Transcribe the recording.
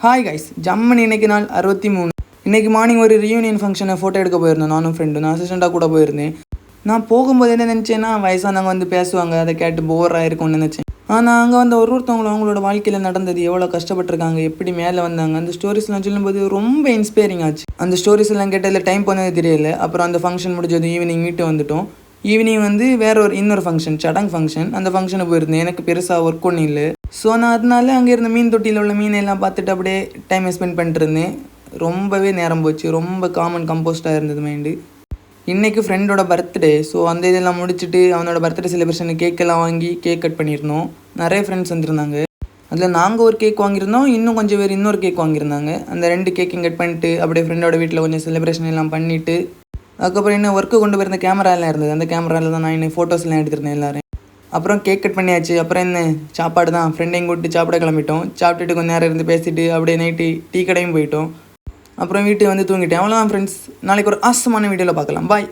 Hi guys, ஜம்மன் இன்னைக்கு நாள் 63. இன்றைக்கி மார்னிங் ஒரு ரியூனியன் ஃபங்க்ஷனை ஃபோட்டோ எடுக்க போயிருந்தேன். நானும் ஃப்ரெண்டு, நான் அசிஸ்டண்ட்டாக கூட போயிருந்தேன். நான் போகும்போது என்ன நினச்சேன்னா, வயசானவங்க வந்து பேசுவாங்க, அதை கேட்டு போராக இருக்கும்னு நினச்சேன். ஆனால் அங்கே வந்து ஒருத்தவங்களும் அவங்களோட வாழ்க்கையில் நடந்தது, எவ்வளோ கஷ்டப்பட்டுருக்காங்க, எப்படி மேலே வந்தாங்க, அந்த ஸ்டோரிஸ்லாம் சொல்லும்போது ரொம்ப இன்ஸ்பைரிங் ஆச்சு. அந்த ஸ்டோரிஸ் எல்லாம் கேட்டதில் டைம் போனது தெரியல. அப்புறம் அந்த ஃபங்க்ஷன் முடிஞ்சது, ஈவினிங் வீட்டு வந்துட்டோம். ஈவினிங் வந்து இன்னொரு ஃபங்க்ஷன், சடங்கு ஃபங்க்ஷன். அந்த ஃபங்க்ஷனை போயிருந்தேன். எனக்கு பெருசாக ஒர்க் ஒன்றும் இல்லை. ஸோ நான் அதனால அங்கே இருந்த மீன் தொட்டியில் உள்ள மீனெல்லாம் பார்த்துட்டு அப்படியே டைமை ஸ்பெண்ட் பண்ணிட்டுருந்தேன். ரொம்பவே நேரம் போச்சு. ரொம்ப கம்போஸ்டாக இருந்தது மைண்டு. இன்றைக்கி ஃப்ரெண்டோட பர்த்டே. ஸோ அந்த இதெல்லாம் முடிச்சுட்டு அவனோட பர்த்டே செலிப்ரேஷனுக்கு கேக்கெல்லாம் வாங்கி கேக் கட் பண்ணியிருந்தோம். நிறைய ஃப்ரெண்ட்ஸ் வந்துருந்தாங்க. அதில் நாங்கள் ஒரு கேக் வாங்கியிருந்தோம், இன்னும் கொஞ்சம் பேர் இன்னொரு கேக் வாங்கியிருந்தாங்க. அந்த 2 கேக்கையும் கட் பண்ணிட்டு அப்படியே ஃப்ரெண்டோட வீட்டில் கொஞ்சம் செலிப்ரேஷன் எல்லாம் பண்ணிவிட்டு, அதுக்கப்புறம் இன்னும் ஒர்க்கு கொண்டு போயிருந்த கேமரா எல்லாம் இருந்தது. அந்த கேமராவில் தான் நான் இன்னும் ஃபோட்டோஸ்லாம் எடுத்துருந்தேன் எல்லோரும். அப்புறம் கேக் கட் பண்ணியாச்சு. அப்புறம் என்ன, சாப்பாடு தான். ஃப்ரெண்டையும் கூப்பிட்டு சாப்பிட கிளம்பிட்டோம். சாப்பிட்டுட்டு கொஞ்சம் நேரம் இருந்து பேசிட்டு அப்படியே நைட்டு டீ கடையும் போயிட்டோம். அப்புறம் வீட்டுக்கு வந்து தூங்கிட்டேன். அவ்வளோதான் ஃப்ரெண்ட்ஸ். நாளைக்கு ஒரு ஆசமான வீடியோவில் பார்க்கலாம். பாய்.